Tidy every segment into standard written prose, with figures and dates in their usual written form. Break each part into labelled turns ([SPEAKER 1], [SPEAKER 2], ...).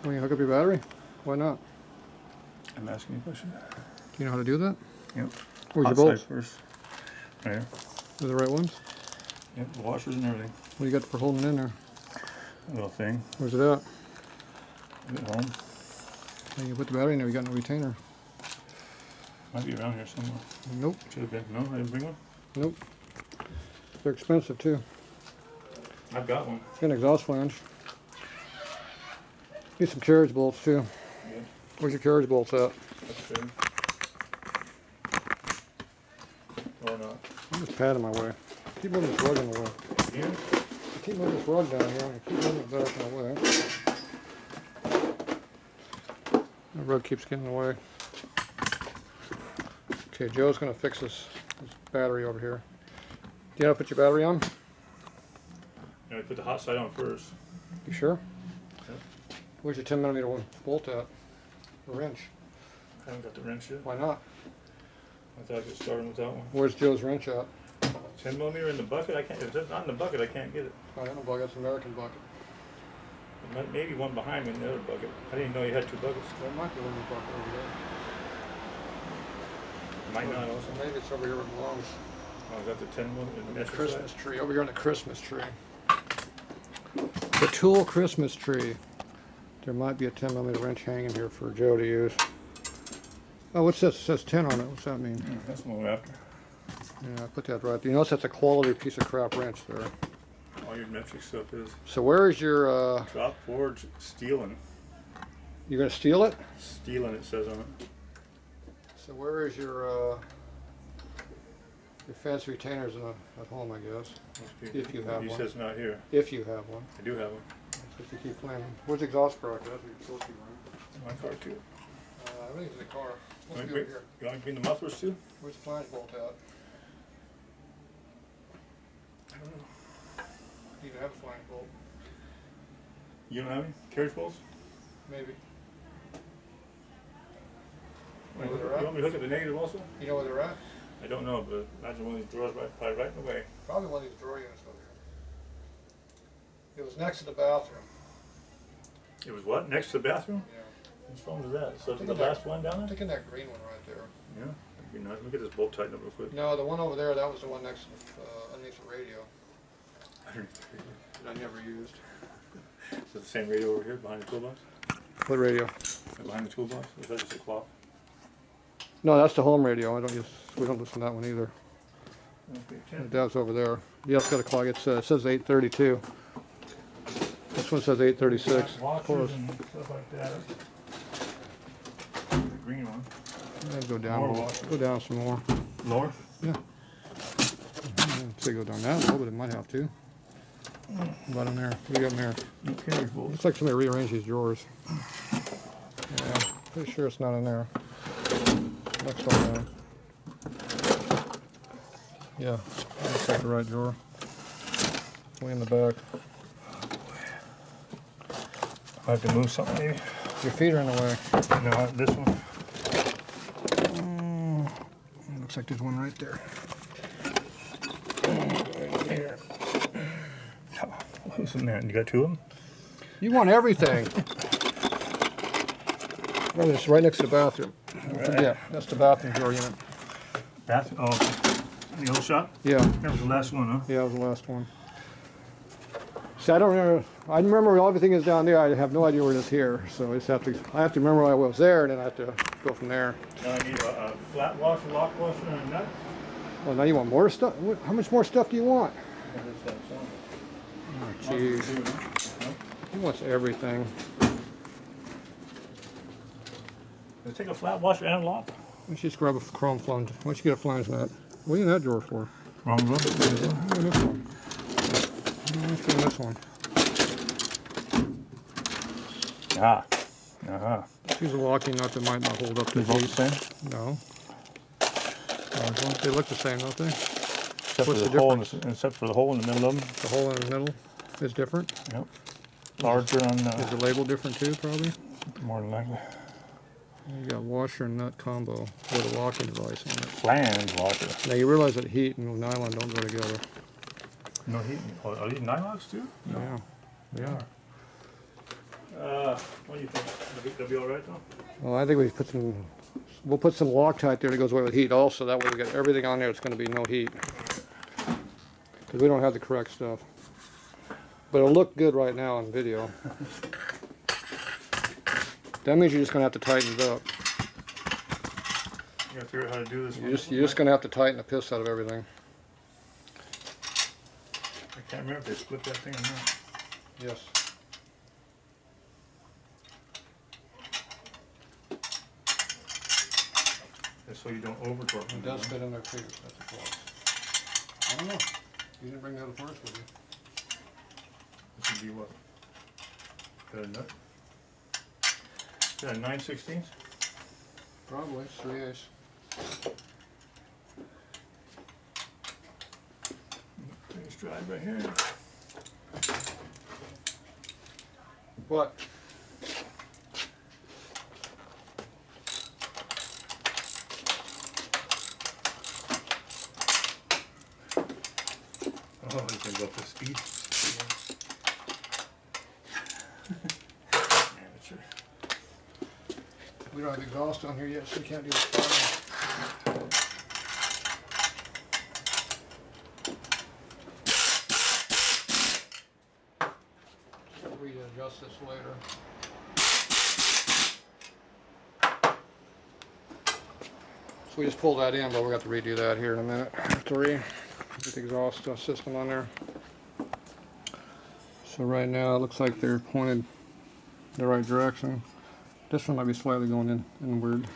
[SPEAKER 1] When you hook up your battery? Why not?
[SPEAKER 2] I'm asking you a question.
[SPEAKER 1] Do you know how to do that?
[SPEAKER 2] Yep.
[SPEAKER 1] Where's your
[SPEAKER 2] Hot
[SPEAKER 1] bolts?
[SPEAKER 2] side first. Right here.
[SPEAKER 1] Are they the right ones?
[SPEAKER 2] Yep, the washers and everything.
[SPEAKER 1] What do you got for holding it in there?
[SPEAKER 2] A little thing.
[SPEAKER 1] Where's it at?
[SPEAKER 2] At home.
[SPEAKER 1] Hey, you put the battery in there, you got no retainer.
[SPEAKER 2] Might be around here somewhere.
[SPEAKER 1] Nope.
[SPEAKER 2] Should have been. No, I didn't bring one.
[SPEAKER 1] Nope. They're expensive too.
[SPEAKER 2] I've got one.
[SPEAKER 1] It's got an exhaust flange. Need some carriage bolts too.
[SPEAKER 2] Yeah.
[SPEAKER 1] Where's your carriage bolts at?
[SPEAKER 2] That's good. Or not.
[SPEAKER 1] I'm just padding my way. Keep moving this rug in the way.
[SPEAKER 2] Yeah.
[SPEAKER 1] I keep moving this rug down here. I keep moving it back in the way. The rug keeps getting in the way. Okay, Joe's going to fix this battery over here. Do you know how to put your battery on?
[SPEAKER 2] Yeah, I put the hot side on first.
[SPEAKER 1] You sure?
[SPEAKER 2] Yep.
[SPEAKER 1] Where's your 10mm bolt at? A wrench.
[SPEAKER 2] I haven't got the wrench yet.
[SPEAKER 1] Why not?
[SPEAKER 2] I thought I could start with that one.
[SPEAKER 1] Where's Joe's wrench at?
[SPEAKER 2] 10mm in the bucket? I can't. If it's not in the bucket, I can't get it.
[SPEAKER 1] I don't know, that's an American bucket.
[SPEAKER 2] Maybe one behind me in the other bucket. I didn't know you had two buckets.
[SPEAKER 1] There might be one in the bucket over there.
[SPEAKER 2] Might not also.
[SPEAKER 1] Maybe it's over here where it belongs.
[SPEAKER 2] Oh, is that the 10mm?
[SPEAKER 1] The Christmas tree, over here on the Christmas tree. The tool Christmas tree. There might be a 10mm wrench hanging here for Joe to use. Oh, what's this? It says 10 on it. What's that mean?
[SPEAKER 2] Yeah, that's what we're after.
[SPEAKER 1] Yeah, I put that right there. You notice that's a quality piece of crap wrench there.
[SPEAKER 2] All your metric stuff is.
[SPEAKER 1] So where is your...
[SPEAKER 2] Drop forge stealing.
[SPEAKER 1] You're going to steal it?
[SPEAKER 2] Stealing, it says on it.
[SPEAKER 1] So where is your fancy retainers at home, I guess? If you have
[SPEAKER 2] He
[SPEAKER 1] one.
[SPEAKER 2] says not here.
[SPEAKER 1] If you have one.
[SPEAKER 2] I do have one.
[SPEAKER 1] That's what you keep claiming. Where's the exhaust bracket? That's what you're supposed to be wearing.
[SPEAKER 2] My car too.
[SPEAKER 1] I think it's in the car. It's
[SPEAKER 2] You
[SPEAKER 1] supposed to
[SPEAKER 2] want
[SPEAKER 1] be
[SPEAKER 2] me
[SPEAKER 1] over here.
[SPEAKER 2] to bring the mufflers too?
[SPEAKER 1] Where's the flange bolt at?
[SPEAKER 2] I don't know.
[SPEAKER 1] You can have a flange bolt.
[SPEAKER 2] You don't have any carriage bolts?
[SPEAKER 1] Maybe.
[SPEAKER 2] You
[SPEAKER 1] Know where they're
[SPEAKER 2] want
[SPEAKER 1] at?
[SPEAKER 2] me to hook up the negative also?
[SPEAKER 1] You know where they're at?
[SPEAKER 2] I don't know, but imagine one of these drawers probably right in the way.
[SPEAKER 1] Probably one of these drawer units over here. It was next to the bathroom.
[SPEAKER 2] It was what? Next to the bathroom?
[SPEAKER 1] Yeah.
[SPEAKER 2] What's wrong with that? So
[SPEAKER 1] I think
[SPEAKER 2] the
[SPEAKER 1] that-
[SPEAKER 2] last one down
[SPEAKER 1] I'm
[SPEAKER 2] there?
[SPEAKER 1] thinking that green one right there.
[SPEAKER 2] Yeah. That'd be nice. Let me get this bolt tightened up real quick.
[SPEAKER 1] No, the one over there, that was the one next to underneath the radio
[SPEAKER 2] Underneath the radio.
[SPEAKER 1] that I never used.
[SPEAKER 2] Is it the same radio over here behind the toolbox?
[SPEAKER 1] What radio?
[SPEAKER 2] Behind the toolbox? Or is that just a clock?
[SPEAKER 1] No, that's the home radio. We don't listen to that one either.
[SPEAKER 2] Okay,
[SPEAKER 1] That's over there. Yeah, it's got a clock. It says 8:32. This one says 8:36. Of course.
[SPEAKER 2] And stuff like that. The green one.
[SPEAKER 1] Go
[SPEAKER 2] More
[SPEAKER 1] down.
[SPEAKER 2] washers.
[SPEAKER 1] Go down some more.
[SPEAKER 2] Lower?
[SPEAKER 1] Yeah. Say go down that low, but it might have to. About in there. What do you got in there?
[SPEAKER 2] Carriage bolts.
[SPEAKER 1] Looks like somebody rearranged these drawers. Yeah, pretty sure it's not in there. Next one down. Yeah, looks like the right drawer. Way in the back.
[SPEAKER 2] I have to move something maybe.
[SPEAKER 1] Your feet are in the way.
[SPEAKER 2] No, this one.
[SPEAKER 1] Looks like there's one right there.
[SPEAKER 2] Right here. What's in there? You got two of them?
[SPEAKER 1] You want everything. Right, it's right next to the bathroom. Don't forget, that's the bathroom drawer unit.
[SPEAKER 2] Bathroom? Oh, okay. The old shop?
[SPEAKER 1] Yeah,
[SPEAKER 2] That was the last one, huh?
[SPEAKER 1] yeah, that was the last one. See, I don't remember. I remember where everything is down there. I have no idea where it is here. So I have to remember where I was there, and then I have to go from there.
[SPEAKER 2] Now I need a flat washer, lock washer, and a nut.
[SPEAKER 1] Well, now you want more stuff? How much more stuff do you want? Oh, jeez. He wants everything.
[SPEAKER 2] Let's take a flat washer and a lock.
[SPEAKER 1] Why don't you just grab a chrome flange? Why don't you get a flange nut? What are you in that drawer for?
[SPEAKER 2] Wrong one.
[SPEAKER 1] Look at this one. Let's do this one.
[SPEAKER 2] Ah. Uh-huh.
[SPEAKER 1] Use a locking nut that might not hold up to
[SPEAKER 2] They both
[SPEAKER 1] heat.
[SPEAKER 2] the same?
[SPEAKER 1] No. They look the same, don't they?
[SPEAKER 2] Except
[SPEAKER 1] What's
[SPEAKER 2] for
[SPEAKER 1] the
[SPEAKER 2] except for the hole in the middle of them.
[SPEAKER 1] The hole in the middle is different.
[SPEAKER 2] Yep. Larger on
[SPEAKER 1] Is the label different too, probably?
[SPEAKER 2] more than likely.
[SPEAKER 1] You got washer and nut combo with a locking device on it.
[SPEAKER 2] Flange washer.
[SPEAKER 1] Now you realize that heat and nylon don't go together.
[SPEAKER 2] No heat. Oh, are these nylons too? No.
[SPEAKER 1] Yeah. Yeah.
[SPEAKER 2] What do you think? That'll be all right though?
[SPEAKER 1] Well, I think we'll put some Loctite there that goes away with heat also. That way we get everything on there. It's going to be no heat. Because we don't have the correct stuff. But it'll look good right now on video. That means you're just going to have to tighten it up.
[SPEAKER 2] You gotta figure out how to do this.
[SPEAKER 1] You're just going to have to tighten the piss out of everything.
[SPEAKER 2] I can't remember if they split that thing or not.
[SPEAKER 1] Yes.
[SPEAKER 2] That's so you don't over torque.
[SPEAKER 1] It does fit in their fingers. That's a plus. I don't know. You didn't bring the other parts with you.
[SPEAKER 2] This would be what? Got a nut? Got a 9/16?
[SPEAKER 1] Probably 3/8.
[SPEAKER 2] Things drive right here.
[SPEAKER 1] What?
[SPEAKER 2] Oh, you can go up to speed. Amateur.
[SPEAKER 1] We don't have exhaust on here yet, so we can't do the firing. We adjust this later. So we just pulled that in, but we're going to have to redo that here in a minute. Get the exhaust system on there. So right now it looks like they're pointed the right direction. This one might be slightly going inward.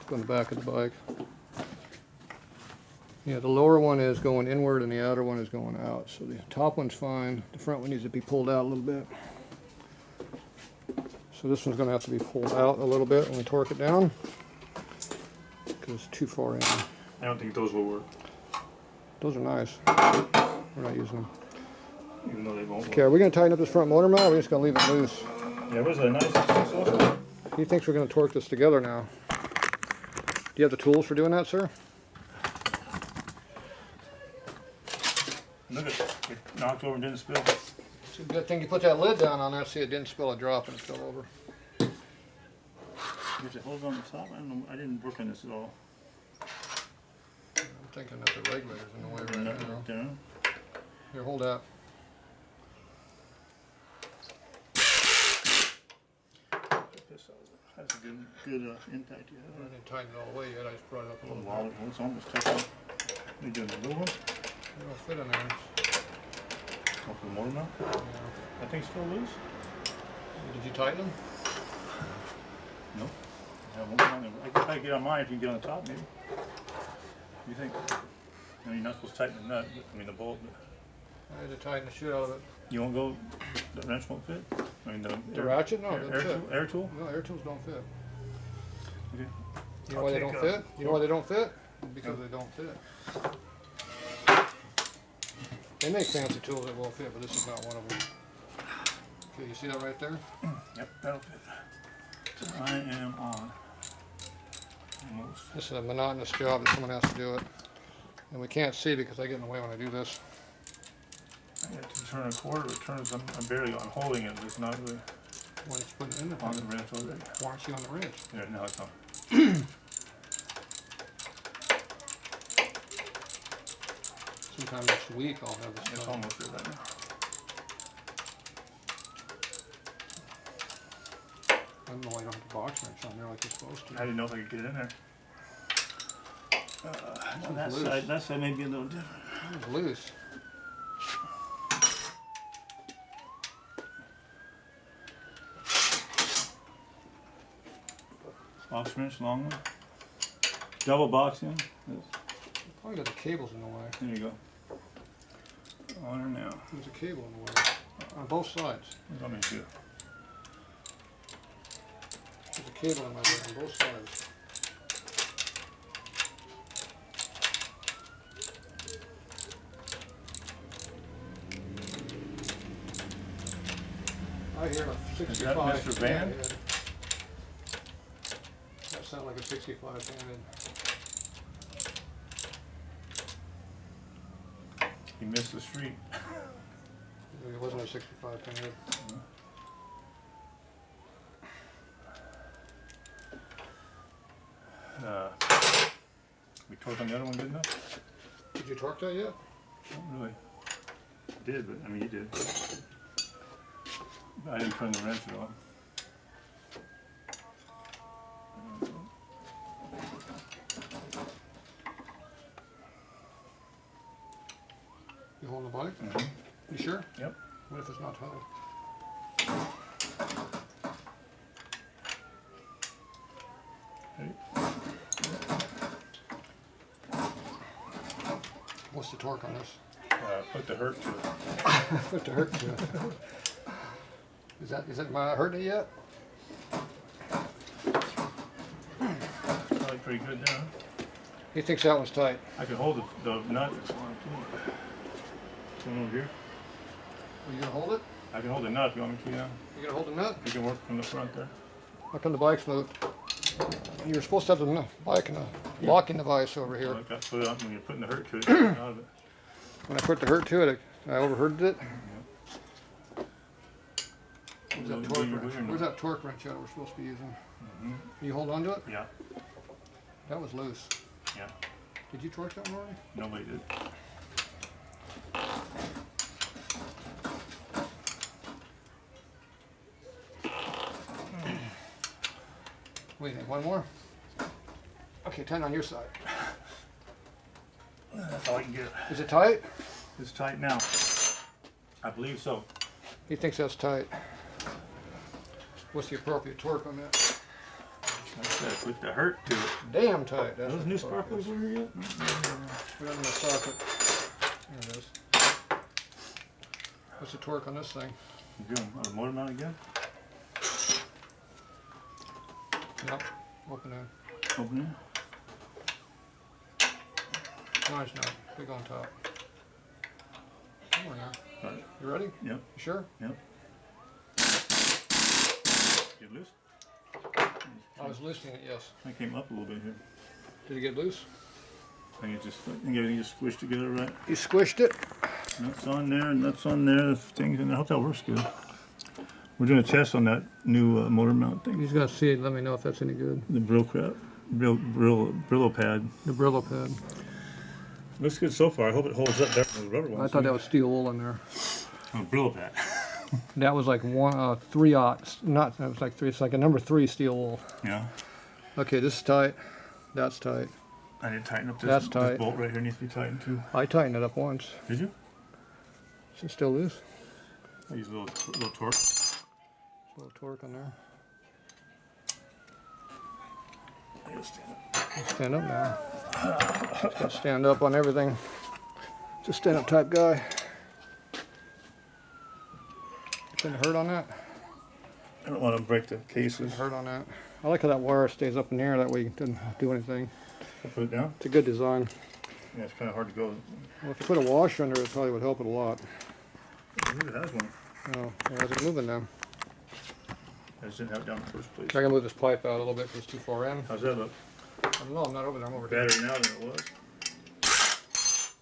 [SPEAKER 1] It's on the back of the bike. Yeah, the lower one is going inward and the outer one is going out. So the top one's fine. The front one needs to be pulled out a little bit. So this one's going to have to be pulled out a little bit when we torque it down because it's too far in.
[SPEAKER 2] I don't think those will work.
[SPEAKER 1] Those are nice. We're not using them.
[SPEAKER 2] Even though they won't work.
[SPEAKER 1] Okay, are we going to tighten up this front motor mount or are we just going to leave it loose?
[SPEAKER 2] Yeah, where's that 9/16 also?
[SPEAKER 1] He thinks we're going to torque this together now. Do you have the tools for doing that, sir?
[SPEAKER 2] Look at it. It knocked over and didn't spill.
[SPEAKER 1] It's a good thing you put that lid down on there. See, it didn't spill a drop and it fell over.
[SPEAKER 2] You have to hold it on the top? I don't know. I didn't work on this at all.
[SPEAKER 1] I'm thinking that the regulator's in the way right
[SPEAKER 2] Nothing
[SPEAKER 1] now.
[SPEAKER 2] right there.
[SPEAKER 1] Here, hold that.
[SPEAKER 2] That's a good impact you
[SPEAKER 1] I
[SPEAKER 2] have.
[SPEAKER 1] didn't tighten it all the way yet. I just brought it up a little
[SPEAKER 2] Wow,
[SPEAKER 1] bit.
[SPEAKER 2] it's almost touching. You doing a little one?
[SPEAKER 1] It'll fit in there.
[SPEAKER 2] Oh, for the motor mount?
[SPEAKER 1] Yeah.
[SPEAKER 2] That thing's still loose?
[SPEAKER 1] Did you tighten them?
[SPEAKER 2] No. I have one on there. I could probably get on mine if you can get on the top, maybe. You think? I mean, you're not supposed to tighten the nut, I mean the bolt. But
[SPEAKER 1] I had to tighten the shit out of it.
[SPEAKER 2] you won't go, the wrench won't fit? I mean,
[SPEAKER 1] The ratchet? No, it
[SPEAKER 2] air,
[SPEAKER 1] doesn't fit.
[SPEAKER 2] tool, air tool?
[SPEAKER 1] No, air tools don't fit.
[SPEAKER 2] Okay.
[SPEAKER 1] You know why they don't fit? You know why they don't fit? Because they don't fit. They make fancy tools that will fit, but this is not one of them. Okay, you see that right there?
[SPEAKER 2] Yep, that'll fit. So I am on. Almost.
[SPEAKER 1] This is a monotonous job that someone has to do it. And we can't see because I get in the way when I do this.
[SPEAKER 2] I had to turn a quarter, it turns, I'm barely on holding it, it's not really
[SPEAKER 1] When it's put in the
[SPEAKER 2] on the wrench already.
[SPEAKER 1] Why aren't you on the wrench?
[SPEAKER 2] Yeah, now it's on.
[SPEAKER 1] Sometime next week I'll have this
[SPEAKER 2] It's
[SPEAKER 1] done.
[SPEAKER 2] almost there right now.
[SPEAKER 1] I don't know why you don't have the box wrench on there like you're supposed
[SPEAKER 2] I
[SPEAKER 1] to.
[SPEAKER 2] didn't know if I could get it in there. No, that
[SPEAKER 1] loose.
[SPEAKER 2] side may be a little different.
[SPEAKER 1] It's loose.
[SPEAKER 2] Box wrench, long one. Double box in.
[SPEAKER 1] Probably got the cables in the way.
[SPEAKER 2] There you go. On her now.
[SPEAKER 1] There's a cable in the way. On both sides.
[SPEAKER 2] Let me see.
[SPEAKER 1] There's a cable in my way on both sides. I hear a 65.
[SPEAKER 2] Is that Mr. Van?
[SPEAKER 1] Head. That sounds like a 65 head.
[SPEAKER 2] He missed the street.
[SPEAKER 1] It wasn't a 65 head.
[SPEAKER 2] torque on the other one good enough?
[SPEAKER 1] Did you torque that yet?
[SPEAKER 2] Not really. I did, but I mean, you did. I didn't turn the wrench at all.
[SPEAKER 1] You holding the bike?
[SPEAKER 2] Mm-hmm.
[SPEAKER 1] You sure?
[SPEAKER 2] Yep.
[SPEAKER 1] What if it's not tight?
[SPEAKER 2] Ready?
[SPEAKER 1] What's the torque on this?
[SPEAKER 2] Put the hurt to it.
[SPEAKER 1] Put the hurt to it. Is it hurting it yet?
[SPEAKER 2] Probably pretty good now.
[SPEAKER 1] He thinks that one's tight.
[SPEAKER 2] I can hold the nut that's on it too. One over here.
[SPEAKER 1] Are you gonna hold it?
[SPEAKER 2] I can hold the nut if you want me to, yeah.
[SPEAKER 1] You gonna hold the nut?
[SPEAKER 2] You can work from the front there.
[SPEAKER 1] How come the bike's moved? You were supposed to have the bike and a locking device over here.
[SPEAKER 2] Well, I got to put it on when you're putting the hurt to it. Out of it.
[SPEAKER 1] When I put the hurt to it, I overheard it. Where's that torque wrench that we're supposed to be using?
[SPEAKER 2] Mm-hmm.
[SPEAKER 1] Can you hold on to it?
[SPEAKER 2] Yeah.
[SPEAKER 1] That was loose.
[SPEAKER 2] Yeah.
[SPEAKER 1] Did you torque that one already?
[SPEAKER 2] Nobody did.
[SPEAKER 1] What do you think? One more? Okay, 10 on your side.
[SPEAKER 2] That's all I can get.
[SPEAKER 1] Is it tight?
[SPEAKER 2] It's tight now. I believe so.
[SPEAKER 1] He thinks that's tight. What's the appropriate torque on that?
[SPEAKER 2] Like I said, put the hurt to it.
[SPEAKER 1] Damn tight.
[SPEAKER 2] Are those new sparklers over here yet?
[SPEAKER 1] Put it in the socket. There it is. What's the torque on this thing?
[SPEAKER 2] You doing on the motor mount again?
[SPEAKER 1] Yep. Open it.
[SPEAKER 2] Open it.
[SPEAKER 1] Nice nut. Big on top. Come on now.
[SPEAKER 2] Got it.
[SPEAKER 1] You ready?
[SPEAKER 2] Yep.
[SPEAKER 1] You sure?
[SPEAKER 2] Yep. Get loose?
[SPEAKER 1] I was loosening it, yes.
[SPEAKER 2] I came up a little bit here.
[SPEAKER 1] Did it get loose?
[SPEAKER 2] I think everything just squished together right.
[SPEAKER 1] You squished it?
[SPEAKER 2] Nuts on there, nuts on there, things in there. I hope that works good. We're doing a test on that new motor mount thing.
[SPEAKER 1] He's gonna see it. Let me know if that's any good.
[SPEAKER 2] The Brillo pad.
[SPEAKER 1] The Brillo pad.
[SPEAKER 2] Looks good so far. I hope it holds up better than the rubber one.
[SPEAKER 1] I thought that was steel wool in there.
[SPEAKER 2] Oh, Brillo pad.
[SPEAKER 1] That was like 3/0. Not. That was like 3. It's like a number 3 steel wool.
[SPEAKER 2] Yeah.
[SPEAKER 1] Okay, this is tight. That's tight.
[SPEAKER 2] I need to tighten up this.
[SPEAKER 1] That's tight.
[SPEAKER 2] This bolt right here needs to be tightened too.
[SPEAKER 1] I tightened it up once.
[SPEAKER 2] Did you?
[SPEAKER 1] Is it still loose?
[SPEAKER 2] I use a little torque.
[SPEAKER 1] A little torque on there.
[SPEAKER 2] I gotta stand up.
[SPEAKER 1] Stand up now. Just gotta stand up on everything. Just stand up type guy. Didn't hurt on that?
[SPEAKER 2] I don't want to break the cases.
[SPEAKER 1] Didn't hurt on that. I like how that wire stays up in the air. That way it doesn't do anything.
[SPEAKER 2] I'll put it down.
[SPEAKER 1] It's a good design.
[SPEAKER 2] Yeah, it's kind of hard to go.
[SPEAKER 1] Well, if you put a washer under it, probably would help it a lot.
[SPEAKER 2] Maybe it has one.
[SPEAKER 1] Oh, yeah, is it moving now?
[SPEAKER 2] I just didn't have it down in the first place.
[SPEAKER 1] I can move this pipe out a little bit because it's too far in.
[SPEAKER 2] How's that look?
[SPEAKER 1] I don't know. I'm not over there. I'm over here.
[SPEAKER 2] Better now than it was.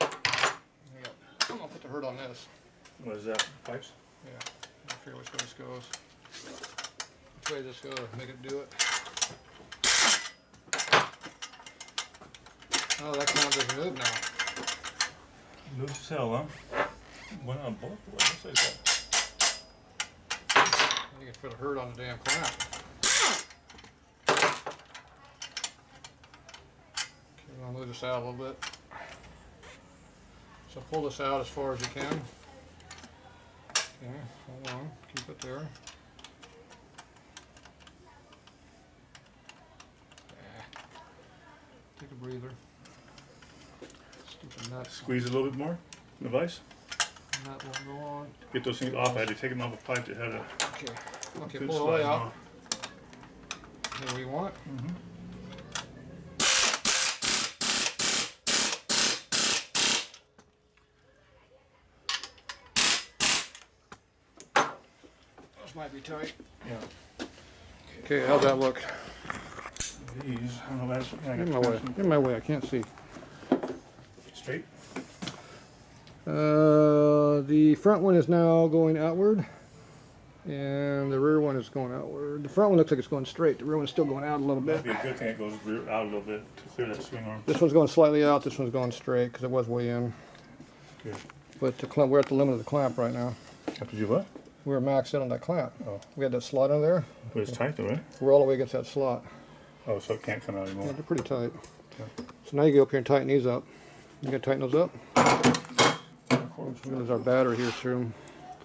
[SPEAKER 1] Yeah. I'm gonna put the hurt on this.
[SPEAKER 2] What is that? Pipes?
[SPEAKER 1] Yeah. I figure which way this goes. Which way this goes? Make it do it. Oh, that clamp doesn't move now.
[SPEAKER 2] Loose as hell, huh? Went on both. What looks like that?
[SPEAKER 1] You can put a hurt on the damn clamp. Okay, I'll move this out a little bit. So pull this out as far as you can. Okay, hold on. Keep it there. Take a breather. Stupid nuts.
[SPEAKER 2] Squeeze a little bit more. The vise.
[SPEAKER 1] Nut won't go on.
[SPEAKER 2] Get those things off. I had to take them off a pipe that had a.
[SPEAKER 1] Okay. Okay,
[SPEAKER 2] good
[SPEAKER 1] pull it away
[SPEAKER 2] slide
[SPEAKER 1] out.
[SPEAKER 2] off.
[SPEAKER 1] There we want. Those might be tight.
[SPEAKER 2] Yeah.
[SPEAKER 1] Okay, how's that look?
[SPEAKER 2] These. I don't know. That's, yeah, I
[SPEAKER 1] Get in
[SPEAKER 2] got
[SPEAKER 1] my way.
[SPEAKER 2] some-
[SPEAKER 1] Get in my way. I can't see.
[SPEAKER 2] Straight.
[SPEAKER 1] The front one is now going outward. And the rear one is going outward. The front one looks like it's going straight. The rear one's still going out a little
[SPEAKER 2] Might
[SPEAKER 1] bit.
[SPEAKER 2] be a good thing it goes out a little bit to clear that swing arm.
[SPEAKER 1] This one's going slightly out. This one's going straight because it was way in.
[SPEAKER 2] Good.
[SPEAKER 1] But the clamp, we're at the limit of the clamp right now.
[SPEAKER 2] Have to do what?
[SPEAKER 1] We were maxed in on that clamp.
[SPEAKER 2] Oh.
[SPEAKER 1] We had that slot in there.
[SPEAKER 2] But it's tight though, right?
[SPEAKER 1] We're all the way against that slot.
[SPEAKER 2] Oh, so it can't come out
[SPEAKER 1] Yeah,
[SPEAKER 2] anymore.
[SPEAKER 1] they're pretty tight.
[SPEAKER 2] Okay.
[SPEAKER 1] So now you go up here and tighten these up. You gotta tighten those up.
[SPEAKER 2] Of course.
[SPEAKER 1] There's our battery here soon.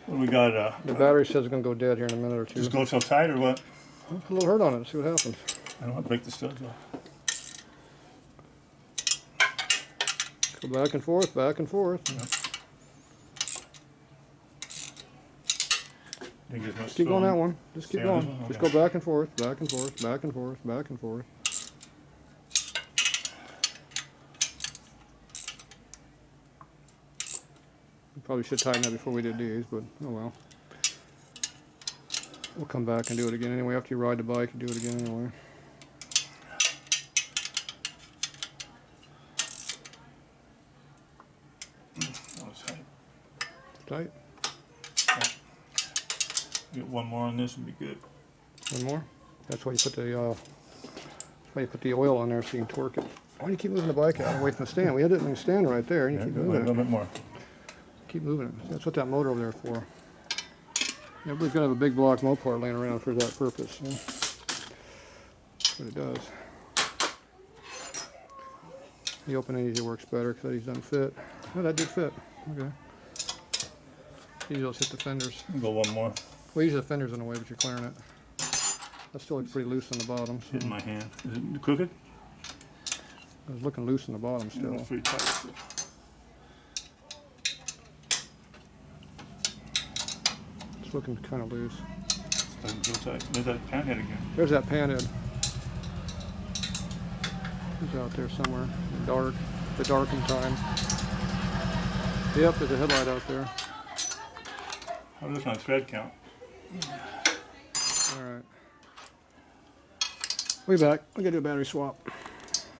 [SPEAKER 2] What we got?
[SPEAKER 1] The battery says it's gonna go dead here in a minute or two.
[SPEAKER 2] Just go so tight or what?
[SPEAKER 1] Put a little hurt on it. See what happens.
[SPEAKER 2] I don't want to break the studs off.
[SPEAKER 1] Go back and forth, back and forth.
[SPEAKER 2] Think there's much
[SPEAKER 1] Keep going
[SPEAKER 2] swelling?
[SPEAKER 1] that one. Just keep
[SPEAKER 2] Stay on this
[SPEAKER 1] going.
[SPEAKER 2] one?
[SPEAKER 1] Just
[SPEAKER 2] Okay.
[SPEAKER 1] go back and forth, back and forth, back and forth, back and forth. We probably should tighten that before we did these, but oh well. We'll come back and do it again anyway. After you ride the bike, you do it again anyway.
[SPEAKER 2] Oh, it's tight.
[SPEAKER 1] Tight.
[SPEAKER 2] Get one more on this and be good.
[SPEAKER 1] One more. That's why you put the oil on there so you can torque it. Why do you keep moving the bike out away from the stand? We had it in the stand right there, and you
[SPEAKER 2] Yeah,
[SPEAKER 1] keep
[SPEAKER 2] a
[SPEAKER 1] moving
[SPEAKER 2] little
[SPEAKER 1] it.
[SPEAKER 2] bit more.
[SPEAKER 1] Keep moving it. That's what that motor over there is for. Everybody's gonna have a big block Mopar laying around for that purpose. Yeah. That's what it does. The open end usually works better because these doesn't fit. Oh, that did fit. Okay. Usually just hit the fenders.
[SPEAKER 2] Go one more.
[SPEAKER 1] Well, usually the fender's in the way, but you're clearing it. That still looks pretty loose on the bottom. So
[SPEAKER 2] Hitting my hand. Is it crooked?
[SPEAKER 1] I was looking loose on the bottom
[SPEAKER 2] Yeah,
[SPEAKER 1] still.
[SPEAKER 2] it's pretty tight.
[SPEAKER 1] It's looking kind of loose.
[SPEAKER 2] Doesn't feel tight. There's that pan head again.
[SPEAKER 1] There's that pan head. He's out there somewhere. In the dark. The darkened time. Yep, there's a headlight out there.
[SPEAKER 2] I'm looking on thread count.
[SPEAKER 1] Alright. We back. We gotta do a battery swap.